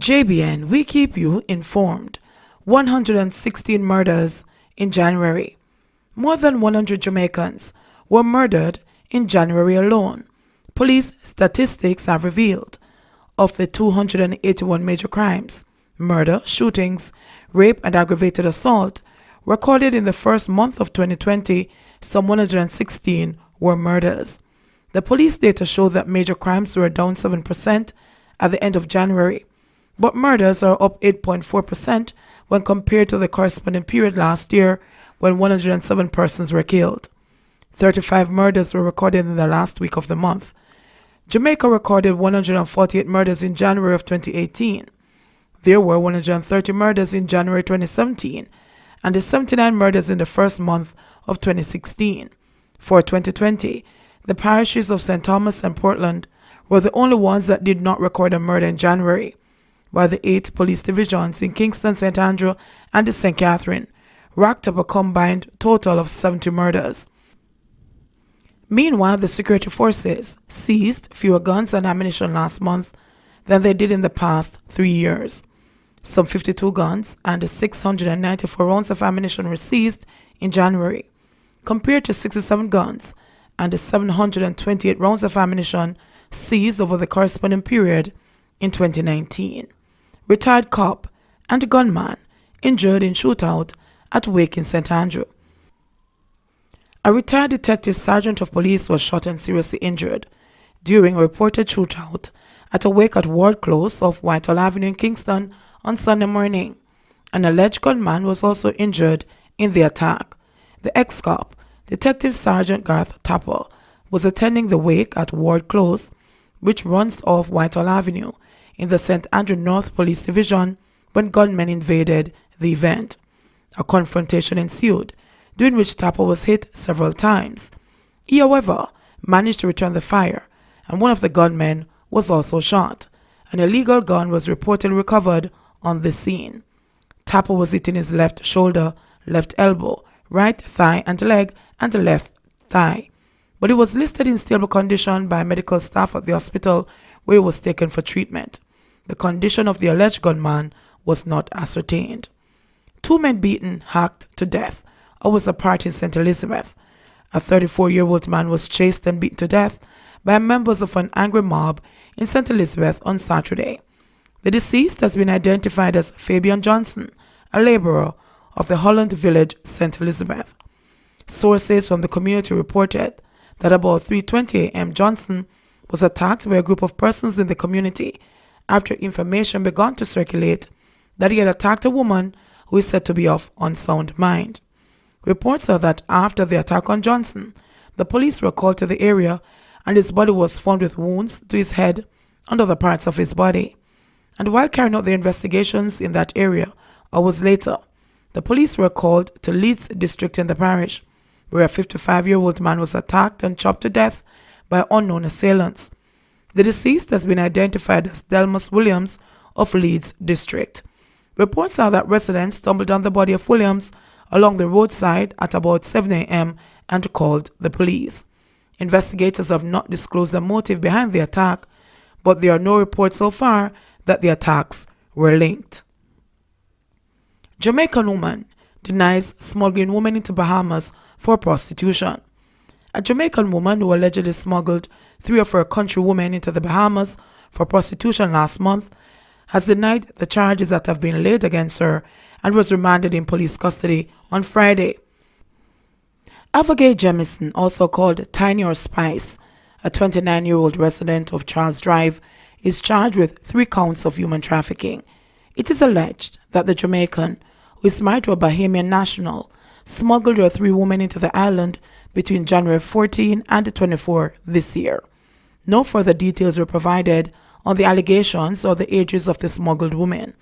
JBN, we keep you informed. 116 murders in January. More than 100 Jamaicans were murdered in January alone. Police statistics have revealed. Of the 281 major crimes, murder, shootings, rape, and aggravated assault recorded in the first month of 2020, some 116 were murders. The police data show that major crimes were down 7% at the end of January, but murders are up 8.4% when compared to the corresponding period last year when 107 persons were killed. 35 murders were recorded in the last week of the month. Jamaica recorded 148 murders in January of 2018. There were 130 murders in January 2017 and 79 murders in the first month of 2016. For 2020, the parishes of St. Thomas and Portland were the only ones that did not record a murder in January, while the 8 police divisions in Kingston, St. Andrew, and St. Catherine racked up a combined total of 70 murders. Meanwhile, the security forces seized fewer guns and ammunition last month than they did in the past 3 years. Some 52 guns and 694 rounds of ammunition were seized in January, compared to 67 guns and 728 rounds of ammunition seized over the corresponding period in 2019. Retired cop and gunman injured in shootout at wake in St. Andrew. A retired detective sergeant of police was shot and seriously injured during a reported shootout at a wake at Ward Close off Whitehall Avenue in Kingston on Sunday morning. An alleged gunman was also injured in the attack. The ex-cop, Detective Sergeant Garth Tapper, was attending the wake at Ward Close, which runs off Whitehall Avenue in the St. Andrew North Police Division, when gunmen invaded the event. A confrontation ensued, during which Tapper was hit several times. He, however, managed to return the fire, and one of the gunmen was also shot. An illegal gun was reportedly recovered on the scene. Tapper was hit in his left shoulder, left elbow, right thigh and leg, and left thigh, but he was listed in stable condition by medical staff at the hospital where he was taken for treatment. The condition of the alleged gunman was not ascertained. 2 men beaten, hacked to death was a party in St. Elizabeth. A 34-year-old man was chased and beaten to death by members of an angry mob in St. Elizabeth on Saturday. The deceased has been identified as Fabian Johnson, a laborer of the Holland Village, St. Elizabeth. Sources from the community reported that about 3:20 a.m. Johnson was attacked by a group of persons in the community after information began to circulate that he had attacked a woman who is said to be of unsound mind. Reports are that after the attack on Johnson, the police were called to the area and his body was found with wounds to his head and other parts of his body. And while carrying out their investigations in that area, hours later, the police were called to Leeds district in the parish, where a 55-year-old man was attacked and chopped to death by unknown assailants. The deceased has been identified as Delmus Williams of Leeds district. Reports are that residents stumbled on the body of Williams along the roadside at about 7 a.m. and called the police. Investigators have not disclosed the motive behind the attack, but there are no reports so far that the attacks were linked. Jamaican woman denies smuggling women into Bahamas for prostitution. A Jamaican woman who allegedly smuggled 3 of her countrywomen into the Bahamas for prostitution last month has denied the charges that have been laid against her and was remanded in police custody on Friday. Abigail Jamison, also called Tiny or Spice, a 29-year-old resident of Charles Drive, is charged with 3 counts of human trafficking. It is alleged that the Jamaican, who is married to a Bahamian national, smuggled her 3 women into the island between January 14 and 24 this year. No further details were provided on the allegations or the ages of the smuggled women.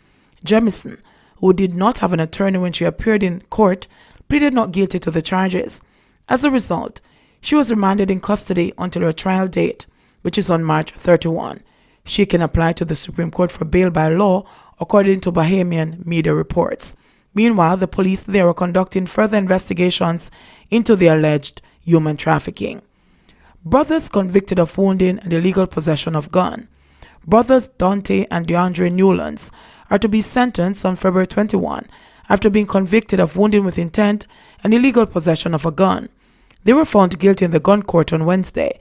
Jamison, who did not have an attorney when she appeared in court, pleaded not guilty to the charges. As a result, she was remanded in custody until her trial date, which is on March 31. She can apply to the Supreme Court for bail by law, according to Bahamian media reports. Meanwhile, the police there are conducting further investigations into the alleged human trafficking. Brothers convicted of wounding and illegal possession of gun. Brothers Dante and DeAndre Newlands are to be sentenced on February 21 after being convicted of wounding with intent and illegal possession of a gun. They were found guilty in the gun court on Wednesday.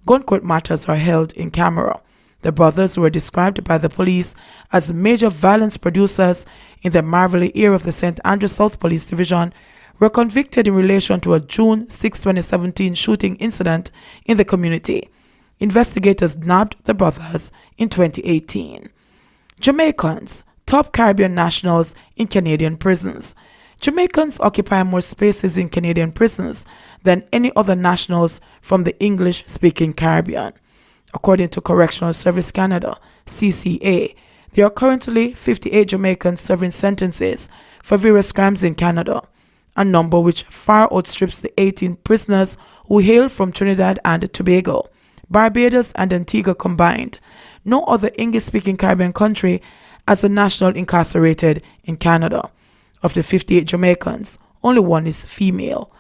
Gun court matters are held in camera. The brothers were described by the police as major violence producers in the Marvelly area of the St. Andrew South Police Division, were convicted in relation to a June 6, 2017 shooting incident in the community. Investigators nabbed the brothers in 2018. Jamaicans, top Caribbean nationals in Canadian prisons. Jamaicans occupy more spaces in Canadian prisons than any other nationals from the English-speaking Caribbean. According to Correctional Service Canada, CCA, there are currently 58 Jamaicans serving sentences for various crimes in Canada, a number which far outstrips the 18 prisoners who hail from Trinidad and Tobago, Barbados and Antigua combined. No other English-speaking Caribbean country has a national incarcerated in Canada. Of the 58 Jamaicans, only one is female.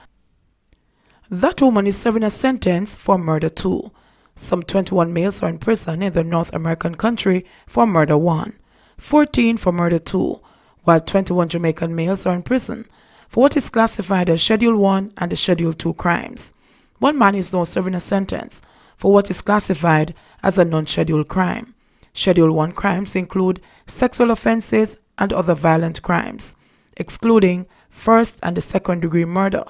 That woman is serving a sentence for murder too. Some 21 males are in prison in the North American country for murder 1, 14 for murder 2, while 21 Jamaican males are in prison for what is classified as Schedule 1 and Schedule 2 crimes. One man is now serving a sentence for what is classified as a non-scheduled crime. Schedule 1 crimes include sexual offenses and other violent crimes, excluding first and second-degree murder,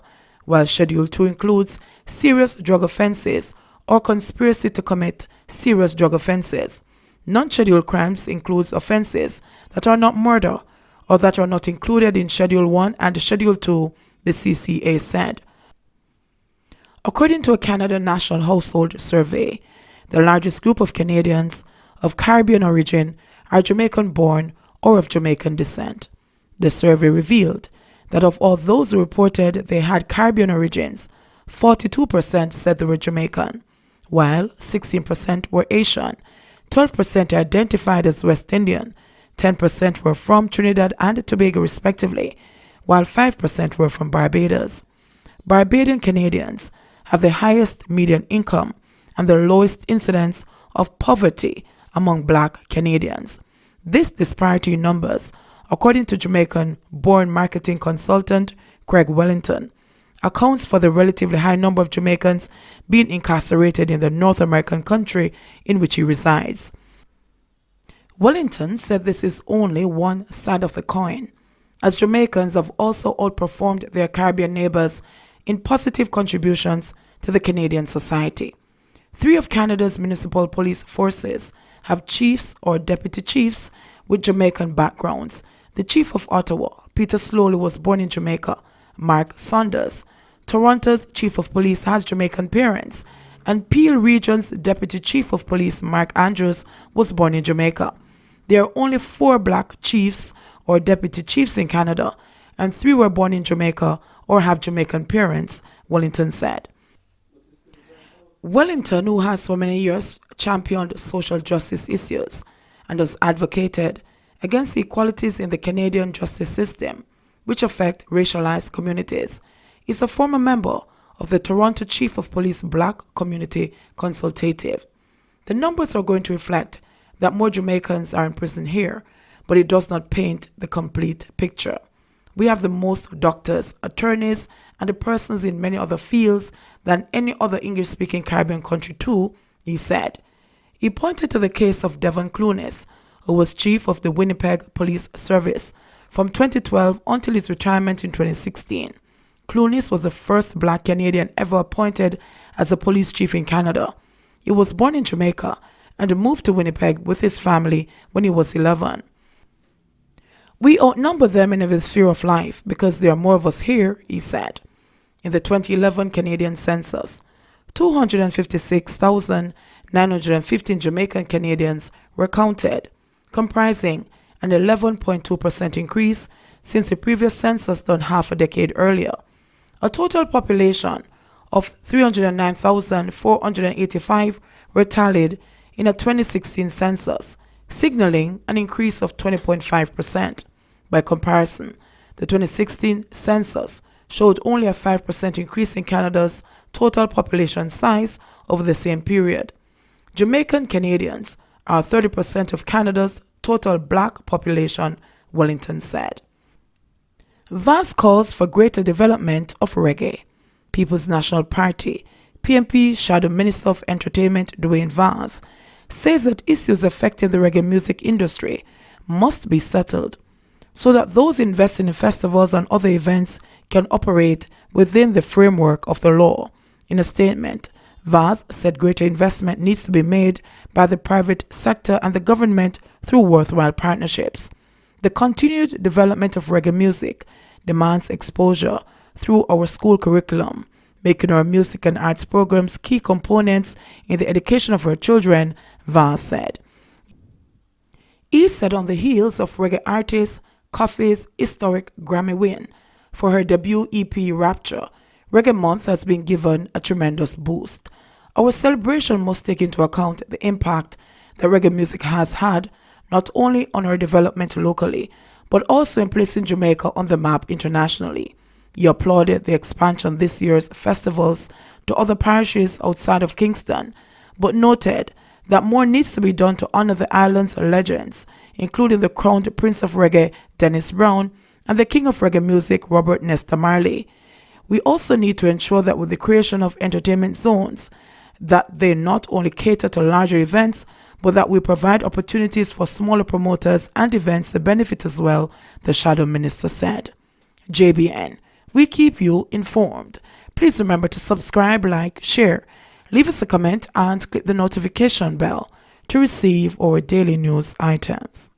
while Schedule 2 includes serious drug offenses or conspiracy to commit serious drug offenses. Non-scheduled crimes includes offenses that are not murder or that are not included in Schedule 1 and Schedule 2, the CCA said. According to a Canada National Household Survey, the largest group of Canadians of Caribbean origin are Jamaican-born or of Jamaican descent. The survey revealed that of all those who reported they had Caribbean origins, 42% said they were Jamaican, while 16% were Haitian, 12% identified as West Indian, 10% were from Trinidad and Tobago respectively, while 5% were from Barbados. Barbadian Canadians have the highest median income and the lowest incidence of poverty among Black Canadians. This disparity in numbers, according to Jamaican-born marketing consultant Craig Wellington, accounts for the relatively high number of Jamaicans being incarcerated in the North American country in which he resides. Wellington said this is only one side of the coin, as Jamaicans have also outperformed their Caribbean neighbors in positive contributions to the Canadian society. 3 of Canada's municipal police forces have chiefs or deputy chiefs with Jamaican backgrounds. The Chief of Ottawa, Peter Slowly, was born in Jamaica. Mark Saunders, Toronto's Chief of Police, has Jamaican parents, and Peel Region's Deputy Chief of Police, Mark Andrews, was born in Jamaica. There are only 4 Black chiefs or deputy chiefs in Canada, and 3 were born in Jamaica or have Jamaican parents, Wellington said. Wellington, who has for many years championed social justice issues and has advocated against the inequalities in the Canadian justice system, which affect racialized communities, is a former member of the Toronto Chief of Police Black Community Consultative. The numbers are going to reflect that more Jamaicans are in prison here, but it does not paint the complete picture. We have the most doctors, attorneys, and persons in many other fields than any other English-speaking Caribbean country too, he said. He pointed to the case of Devon Clunes, who was chief of the Winnipeg Police Service from 2012 until his retirement in 2016. Clunes was the first Black Canadian ever appointed as a police chief in Canada. He was born in Jamaica and moved to Winnipeg with his family when he was 11. We outnumber them in every sphere of life because there are more of us here, he said. In the 2011 Canadian census, 256,915 Jamaican Canadians were counted, comprising an 11.2% increase since the previous census done half a decade earlier. A total population of 309,485 were tallied in a 2016 census, signaling an increase of 20.5%. By comparison, the 2016 census showed only a 5% increase in Canada's total population size over the same period. Jamaican Canadians are 30% of Canada's total black population, Wellington said. Vaz calls for greater development of reggae. People's National Party, PNP Shadow Minister of Entertainment Dwayne Vaz, says that issues affecting the reggae music industry must be settled so that those investing in festivals and other events can operate within the framework of the law. In a statement, Vaz said greater investment needs to be made by the private sector and the government through worthwhile partnerships. The continued development of reggae music demands exposure through our school curriculum, making our music and arts programs key components in the education of our children, Vaz said. He said on the heels of reggae artist Koffee's historic Grammy win for her debut EP Rapture, Reggae Month has been given a tremendous boost. Our celebration must take into account the impact that reggae music has had not only on our development locally, but also in placing Jamaica on the map internationally. He applauded the expansion this year's festivals to other parishes outside of Kingston, but noted that more needs to be done to honor the island's legends, including the crowned Prince of Reggae, Dennis Brown, and the King of Reggae Music, Robert Nesta Marley. We also need to ensure that with the creation of entertainment zones, that they not only cater to larger events, but that we provide opportunities for smaller promoters and events to benefit as well, the Shadow Minister said. JBN, we keep you informed. Please remember to subscribe, like, share, leave us a comment, and click the notification bell to receive our daily news items.